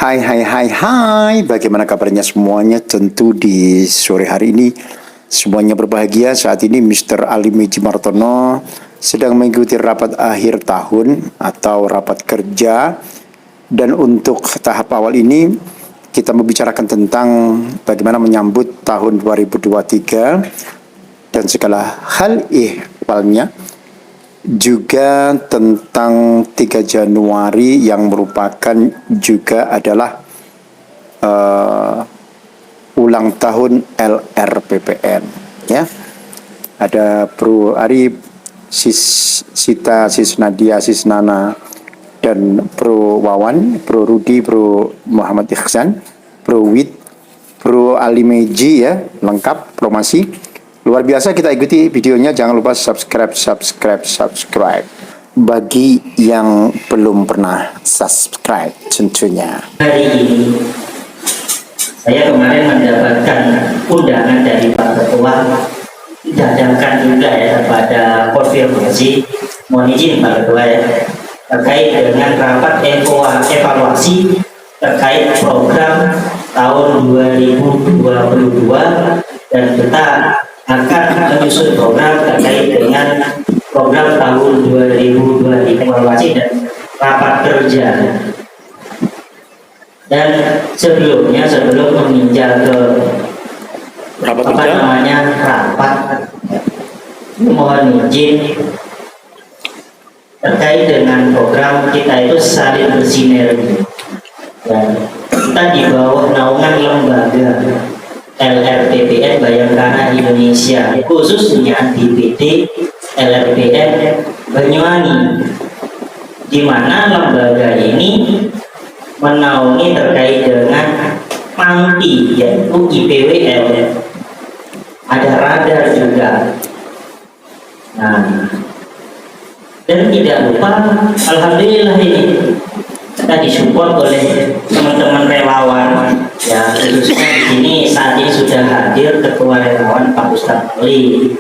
Hai hai hai hai, bagaimana kabarnya semuanya? Tentu di sore hari ini semuanya berbahagia. Saat ini Mr. Ali Meji Martono sedang mengikuti rapat akhir tahun atau rapat kerja. Dan untuk tahap awal ini kita membicarakan tentang bagaimana menyambut tahun 2023 dan segala hal ihwalnya. Juga tentang 3 Januari yang merupakan juga adalah ulang tahun LRPPN, ya. Ada Bro Arif, Sita, Sis Nadia, Sis Nana, dan Bro Wawan, Bro Rudi, Bro Muhammad Ikhsan, Bro Wid, Bro Ali Meji, ya, lengkap promasi. Luar biasa, kita ikuti videonya. Jangan lupa subscribe. Bagi yang belum pernah subscribe tentunya. Hari ini saya kemarin mendapatkan undangan dari Pak Ketua, didadangkan juga ya pada konfirmasi. Mohon izin Pak Ketua ya, terkait dengan rapat evaluasi terkait program tahun 2022, dan kita akan menyusun program terkait dengan program tahun 2023 evaluasi dan rapat kerja. Dan sebelum meninjau ke rapat mohon izin terkait dengan program kita itu saling bersinergi, dan kita di bawah naungan lembaga LRPPN Bayangkara Indonesia, khususnya DPD LRPPN Banyuwangi, di mana lembaga ini menaungi terkait dengan PANTI, yaitu IPWL, ada radar juga. Nah, dan tidak lupa, alhamdulillah ini kita disupport oleh teman-teman relawan, ya, khususnya di sini saat ini sudah hadir Ketua Relawan Pak Ustadz Ali.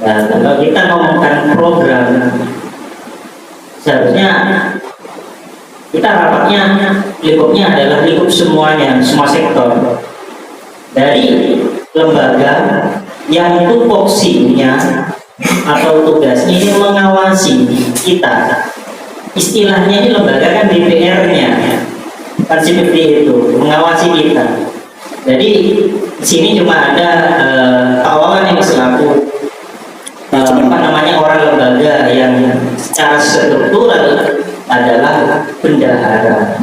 Ya, kalau kita ngomongkan program, seharusnya kita rapatnya lingkupnya adalah lingkup semuanya, semua sektor, dari lembaga yang tupoksinya atau tugasnya ini mengawasi kita. Istilahnya ini lembaga kan DPR-nya, kan seperti itu, mengawasi kita. Jadi di sini cuma ada Pak Wawan yang selaku orang lembaga yang secara struktural adalah bendahara.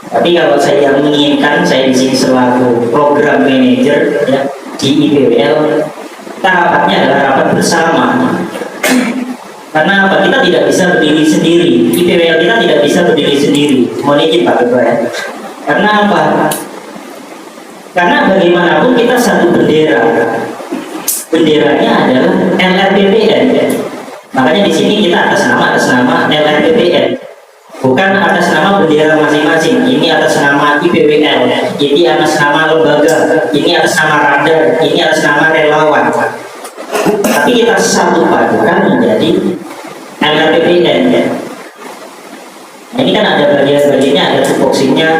Tapi kalau saya menginginkan, saya di sini selaku program manager ya, di IPWL, kita rapatnya adalah rapat bersama. Karena apa? Kita tidak bisa berdiri sendiri. IPWL kita tidak bisa berdiri sendiri. Mohon izin Pak Ketua ya. Karena apa? Karena bagaimanapun kita satu bendera. Benderanya adalah LRPPN. Makanya di sini kita atas nama LRPPN. Bukan atas nama bendera masing-masing. Ini atas nama IPWL. Ini atas nama lembaga. Ini atas nama radar. Ini atas nama relawan. Tapi kita satu padukan menjadi LRPPN ya. Nah, ini kan ada bagian-bagiannya, ada tupoksinya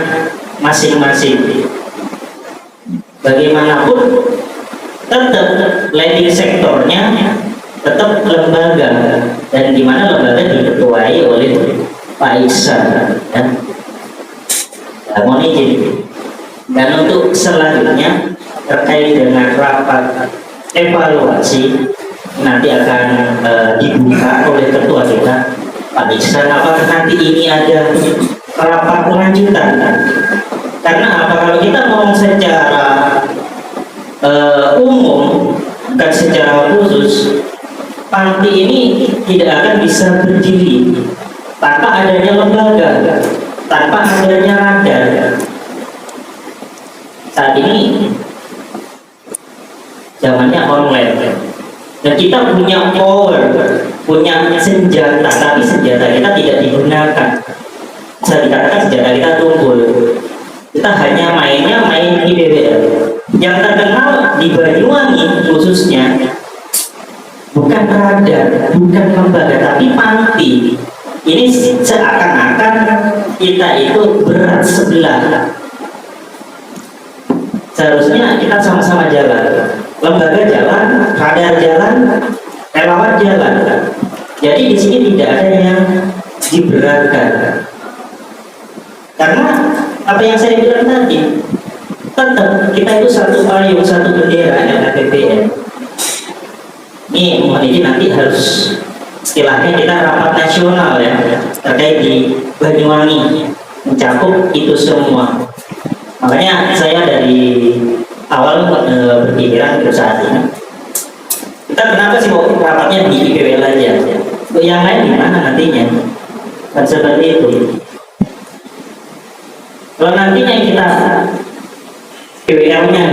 masing-masing. Bagaimanapun tetap leading sektornya tetap lembaga, dan di mana lembaga diketuai oleh Pak Iksan ya. Mohon izin. Dan untuk selanjutnya terkait dengan rapat evaluasi nanti akan dibuka oleh ketua kita Pak Iksan. Apakah nanti ini ada rapat lanjutan? Karena apa, kalau kita ngomong secara umum dan secara khusus, PANTI ini tidak akan bisa berdiri tanpa adanya lembaga, tanpa adanya radar. Saat ini zamannya online, dan kita punya power, punya senjata, tapi senjata kita tidak digunakan. Bisa dikatakan senjata kita tumpul. Kita hanya main IPWL. Yang terkenal di Banyuwangi khususnya bukan radar, bukan lembaga, tapi PANTI. Ini seakan-akan kita itu berat sebelah seharusnya kita sama-sama jalan, lembaga jalan, radar jalan, relawan jalan. Jadi di sini tidak ada yang diberatkan, karena apa yang saya bilang tadi, tetap kita itu satu payung, satu bendera LKPPN. Ini nanti harus istilahnya kita rapat nasional ya terkait di Banyuwangi, mencakup itu semua. Makanya saya dari awal berpikiran untuk saat ini, kita kenapa sih mau rapatnya di IPWL aja, untuk yang lain di mana nantinya, kan seperti itu. Kalau nantinya kita IPWL-nya,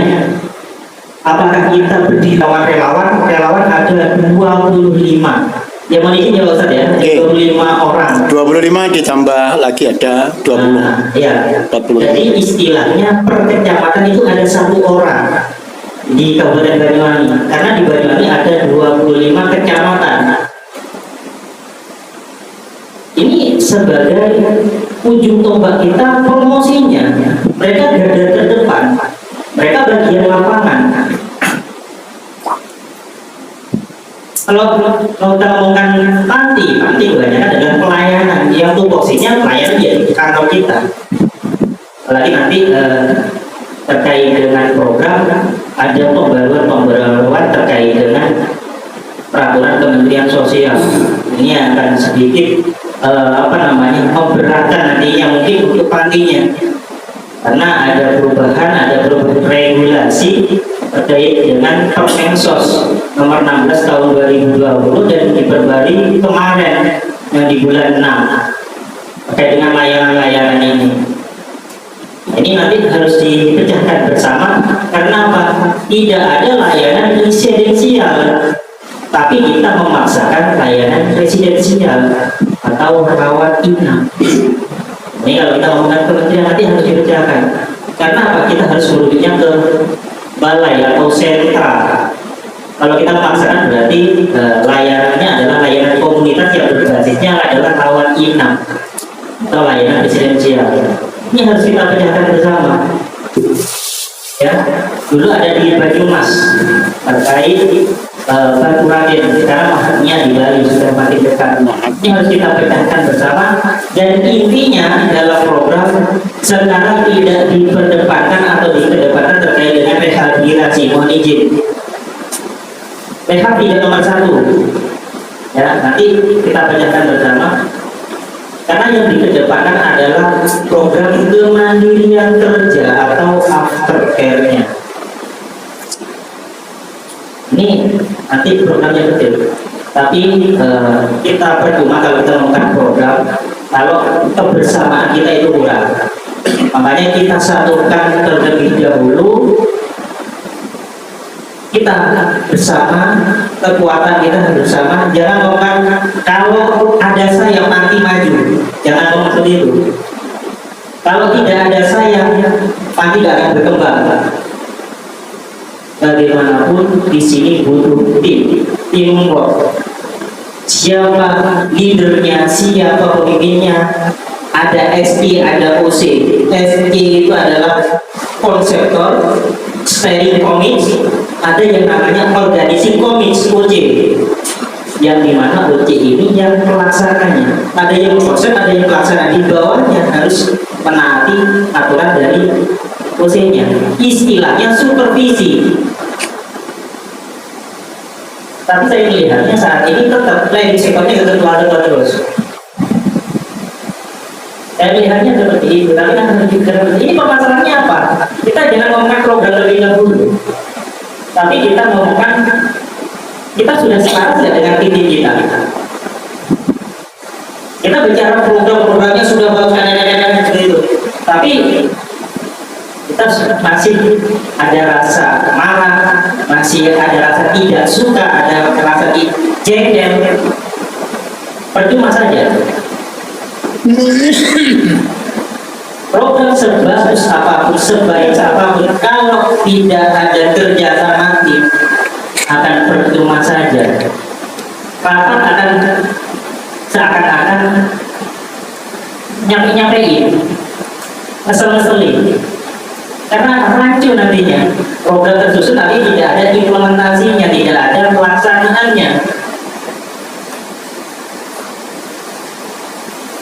apakah kita berdiri relawan ada 25. Yang mau izin ya Ustaz ya, 25 orang. 25 ditambah lagi ada 20. Iya. 40. Jadi istilahnya per kecamatan itu ada 1 orang di Kabupaten Banyuwangi. Karena di Banyuwangi ada 25 kecamatan. Ini sebagai ujung tombak kita promosinya. Mereka garda terdepan. Mereka bagian lapangan. Kalau kita ngomongkan panti kebanyakan adalah pelayanan yang tupoksinya pelayanan di kantor kita. Apalagi nanti terkait dengan program ada pembaruan terkait dengan peraturan Kementerian Sosial. Ini akan sedikit memberatkan nantinya mungkin untuk pantinya, karena ada perubahan regulasi terkait dengan Permensos nomor 16 tahun 2020 dan diperbarui kemarin yang di bulan 6 terkait dengan layanan-layanan ini. Ini nanti harus dipecahkan bersama, karena apa? Tidak ada layanan residensial, tapi kita memaksakan layanan residensial atau rawat inap. Ini kalau kita ngomongkan kementerian nanti harus dipecahkan, karena apa? Kita harus merujuknya ke balai atau sentra. Kalau kita memaksakan berarti layanannya adalah layanan komunitas yang berbasisnya adalah rawat inap atau layanan residensial. Ini harus kita pecahkan bersama. Ya, dulu ada di Banyumas terkait Batu Raden, sekarang maksudnya di Bali sudah makin dekat. Ini harus kita pecahkan bersama, dan intinya dalam program sekarang tidak diperdepankan atau dikedepankan terkait dengan rehabilitasi. Mohon izin, rehab tidak nomor 1 ya, nanti kita pecahkan bersama, karena yang dikedepankan adalah program kemandirian kerja atau aftercare-nya. Ini nanti programnya kecil, tapi kita percuma kalau kita melakukan program kalau kebersamaan kita itu kurang. Makanya kita satukan terlebih dahulu, kita bersama, kekuatan kita bersama. Jangan ngomong kalau ada saya nanti maju, jangan ngomong seperti itu. Kalau tidak ada saya nanti tidak akan berkembang. Bagaimanapun di sini butuh teamwork. Siapa leadernya, siapa pemimpinnya. Ada SP, ada OC. SP itu adalah konseptor, steering committee. Ada yang namanya organizing committee, OC. Yang dimana OC ini yang pelaksananya. Ada yang konsep, ada yang pelaksana. Di bawahnya harus menaati aturan dari OC-nya. Istilahnya supervisi. Tapi saya melihatnya saat ini tetap planning sektornya ketua terus. Saya melihatnya seperti itu, tapi kan ini permasalahannya apa? Kita jangan ngomongkan program lebih dahulu, tapi kita ngomongkan kita sudah selaras ya dengan titik kita. Kita bicara program-programnya sudah bagus seperti itu, tapi kita masih ada rasa marah, masih ada rasa tidak suka, ada rasa jengkel. Percuma saja. Program sebagus apapun, sebaik apapun, kalau tidak ada kerjasama tim, akan percuma saja. Rapat akan seakan-akan nyampe-nyampein, ngesel-ngeselin. Karena maju nantinya. Program tersusun tapi tidak ada implementasinya, tidak ada pelaksanaannya.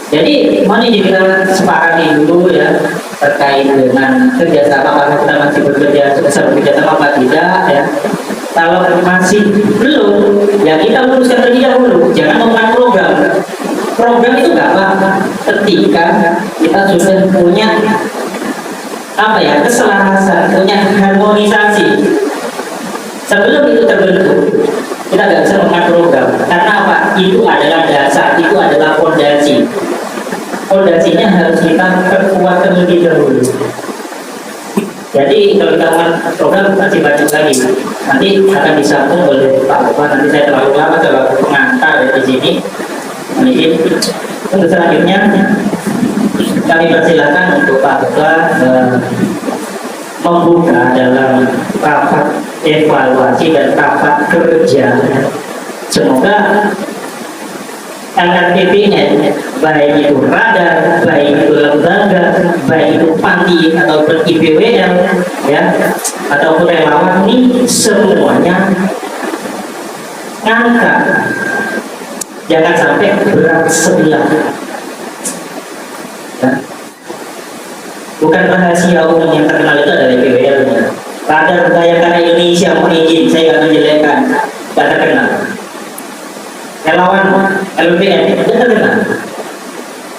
Jadi mari kita sepakati dulu ya terkait dengan kerjasama, karena kita masih bekerja sama apa tidak ya. Kalau masih belum, ya kita luruskan terlebih dahulu. Jangan melakukan program. Program itu nggak apa-apa ketika kita sudah punya apa ya, keselarasan, punya harmonisasi. Sebelum itu terbentuk, kita nggak bisa melakukan program. Karena apa? Itu adalah dasar, itu adalah fondasi. Fondasinya harus kita perkuat terlebih dahulu. Jadi kalau kita melakukan program masih banyak lagi. Nanti akan disambung oleh Pak Bapak. Nanti saya terlalu lama sebagai pengantar di sini. Mungkin untuk selanjutnya kami persilakan untuk Pak Bapak membuka dalam rapat evaluasi dan rapat kerja. Semoga LRPP-nya, baik itu radar, baik itu lembaga, baik itu panti ataupun IPWL, ya, ataupun relawan ini semuanya ngangkat, jangan sampai berat sebelah. Ya. Bukan rahasia umum yang terkenal itu adalah IPWL-nya. Radar Bayangkara Indonesia, mohon izin, saya nggak menjelekkan, nggak terkenal. Relawan LPM itu terkenal.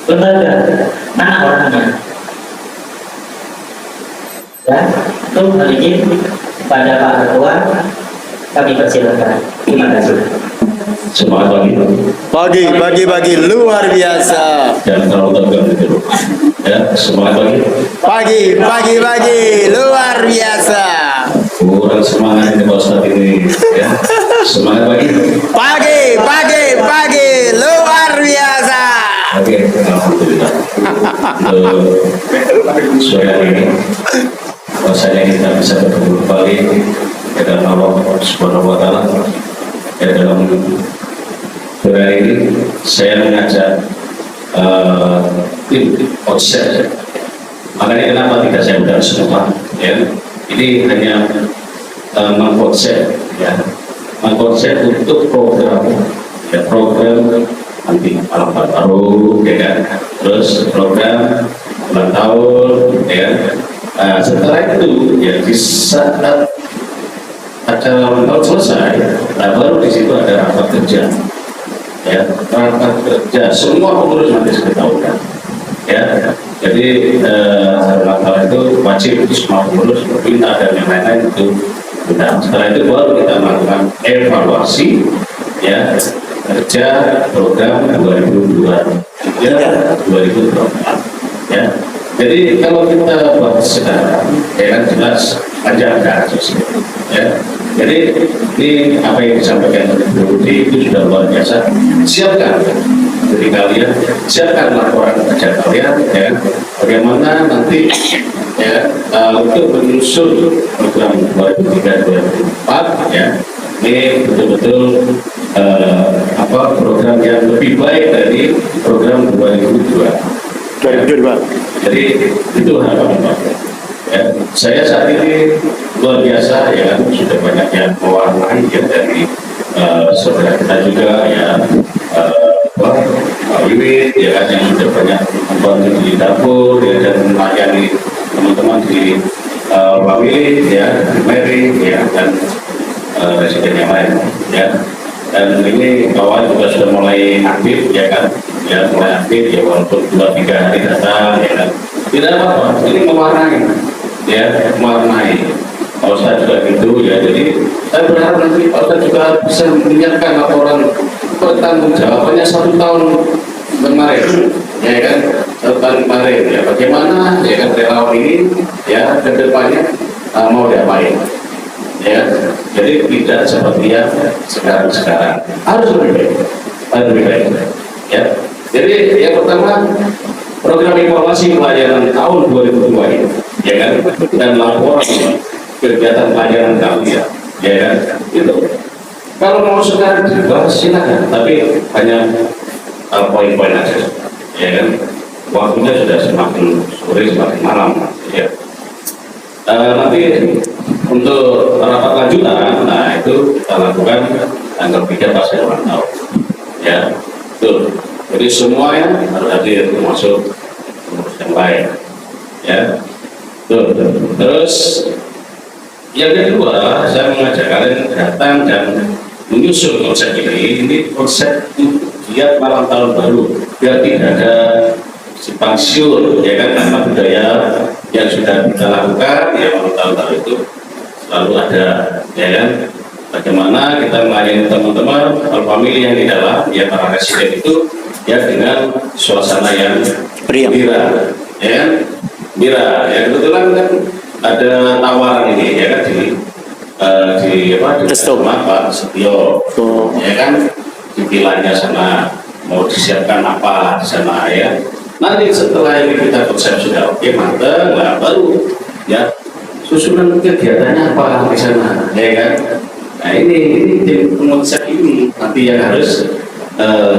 Lembaga, mana orangnya? Ya, itu mohon izin pada Pak Ketua, kami persilakan. Terima kasih. Semangat Pagi, luar biasa. Jangan terlalu tegang gitu. Ya, semangat Pagi, luar biasa. kurang semangat ini Pak Ustadz ini. Ya, semangat Pagi, luar biasa. Oke, alhamdulillah. Sore hari ini, rasanya kita bisa bertemu kembali ke dalam Allah Subhanahu Wa Taala. Dalam sore hari ini, saya mengajak tim konsep. Makanya kenapa tidak saya undang semua? Ya, ini hanya mengkonsep, ya, mengkonsep untuk program, ya, program nanti malam baru, ya kan, terus program ulang tahun, ya. Setelah itu, ya, di saat acara ulang tahun selesai, nah baru di situ ada rapat kerja, ya, rapat kerja semua pengurus nanti saya tahu kan, ya. Jadi ulang tahun itu wajib semua pengurus berpindah dan yang lain-lain itu. Nah, setelah itu baru kita melakukan evaluasi, ya, kerja program 2024, ya. Jadi kalau kita bahas sekarang, ya kan jelas panjang kasus, ya. Jadi ini apa yang disampaikan oleh Bu Budi itu sudah luar biasa. Siapkan dari kalian, siapkan laporan kerja kalian, ya. Bagaimana nanti, ya, untuk menyusun program 2023-2024, ya. Ini betul-betul program yang lebih baik dari program 2002. Jadi itu harapan Pak. Ya, saya saat ini luar biasa, ya, sudah banyak yang mewarnai, ya, dari saudara kita juga, ya, Pak Wiwit, ya kan, yang sudah banyak membantu di dapur, ya, dan melayani teman-teman di Pak Wiwit, ya, Mary, ya, dan residen yang lain, ya. Dan ini kawan juga sudah mulai aktif, ya kan, ya, mulai aktif, ya, walaupun 2-3 hari datang, ya kan, tidak apa-apa, ini mewarnai, ya, mewarnai. Pak Ustadz juga gitu, ya. Jadi saya berharap nanti Pak Ustadz juga bisa menyiapkan laporan pertanggung jawabannya 1 tahun kemarin, ya kan, 1 tahun kemarin, ya, bagaimana, ya kan, relawan ini, ya, ke depannya mau diapain, ya. Jadi tidak seperti yang sekarang, harus lebih baik, ya. Jadi yang pertama, program evaluasi pelayanan tahun 2002 ini, ya kan, dan laporan kegiatan pelayanan kalian, ya kan, itu. Kalau mau sekarang dibahas silakan, tapi hanya poin-poin aja, ya kan. Waktunya sudah semakin sore, semakin malam, ya. Nanti untuk rapat lanjutan, nah itu kita lakukan tanggal 3 pas ulang tahun. Ya, betul. Jadi semuanya harus hadir, termasuk pengurus yang lain. Ya, betul. Terus yang kedua, saya mengajak kalian datang dan menyusul konsep ini. Ini konsep giat malam tahun baru, biar tidak ada simpang siur, ya kan, karena budaya yang sudah kita lakukan ya malam tahun baru itu selalu ada, ya kan. Bagaimana kita melayani teman-teman famili yang di dalam, ya para residen itu ya dengan suasana yang gembira, ya kan, gembira. Ya kebetulan kan ada tawaran ini, ya kan, di rumah Pak Setio, ya kan, di vilanya sana mau disiapkan apa di sana, ya. Nanti setelah ini kita konsep sudah oke, mantap, nah baru ya susunan kegiatannya apa di sana, ya kan. Nah ini tim konsep ini nanti yang harus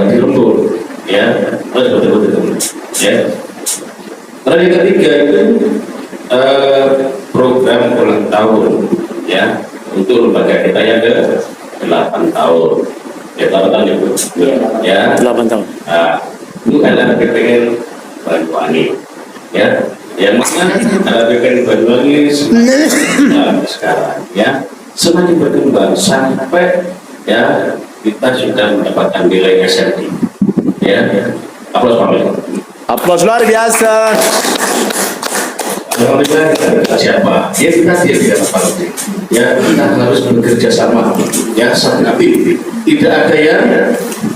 dirembuk, ya, harus betul-betul, ya. Terus yang ketiga itu program ulang tahun, ya, untuk lembaga kita yang ke 8 tahun, ya 8 tahun ya, 8 tahun. Nah, itu adalah BPN Banyuwangi, ya, yang mana ada BPN Banyuwangi sekarang, ya. Semakin berkembang sampai ya kita sudah mendapatkan nilai SRD, ya. Aplaus Pak. Aplaus luar biasa. Alhamdulillah kita siapa? Ya kita tidak apa ya, kita harus bekerja sama, ya, tapi tidak ada yang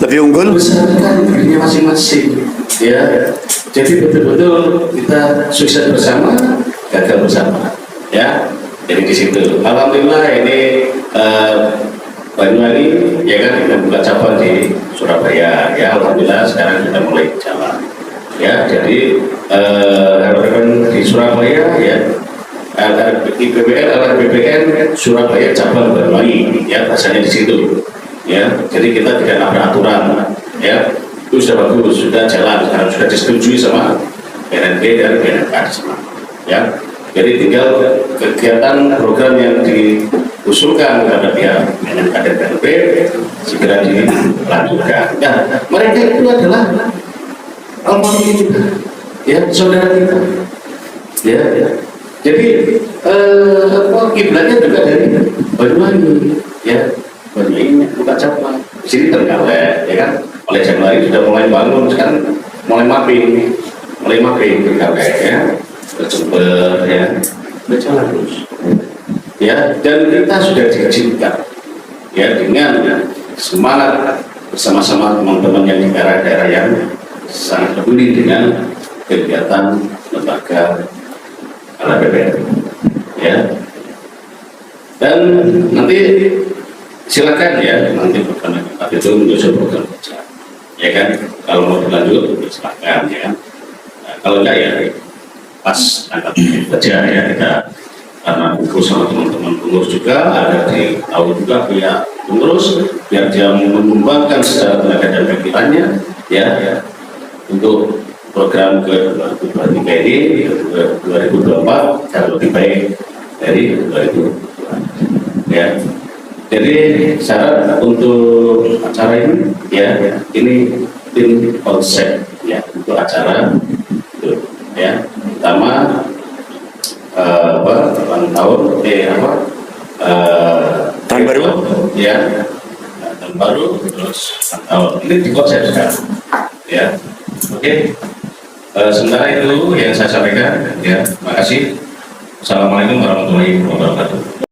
lebih unggul besarkan dirinya masing-masing, ya. Jadi betul-betul kita sukses bersama, gagal bersama, ya. Jadi di situ, alhamdulillah ini Banyuwangi, ya kan, kita buka cabang di Surabaya, ya, alhamdulillah sekarang kita mulai jalan, ya. Jadi harapan di Surabaya, ya, BPN Surabaya cabang Banyuwangi, ya, bahasanya di situ, ya. Jadi kita tidak nabrak aturan, ya, itu sudah bagus, sudah jalan, sekarang sudah disetujui sama BNP dan BNK di sana, ya. Jadi tinggal kegiatan program yang diusulkan kepada pihak BNK dan BNP segera dilanjutkan. Nah, mereka itu adalah almarhum kita, ya, saudara kita, ya. Jadi kiblatnya juga dari Banyuwangi, ya. Banyuwangi buka cabang di sini Trenggalek, ya kan. Oleh Januari sudah mulai bangun, sekarang mulai mapping Trenggalek, ya. Berjember, ya, berjalan terus, ya. Dan kita sudah diizinkan, ya, dengan semangat bersama-sama teman-teman yang di daerah-daerah yang sangat peduli dengan kegiatan lembaga LPPN, ya. Dan nanti silakan, ya, nanti program itu menyusul program kerja, ya kan. Kalau mau berlanjut silakan, ya. Nah, kalau enggak, ya pas angkat kerja, ya, kita karena kumpul sama teman-teman pengurus juga, ada di tahu juga pihak pengurus, biar dia mengembangkan secara tenaga dan pikirannya, ya, untuk program ke 2023 ini, 2024 jauh lebih baik dari 2022, ya. Jadi syarat untuk acara ini, ya, ini tim konsep, ya, untuk acara itu, ya. Pertama tahun baru, ya, tahun baru, terus tahun ini di konsep sekarang, ya. Oke, sementara itu yang saya sampaikan, ya. Terima kasih. Assalamualaikum warahmatullahi wabarakatuh.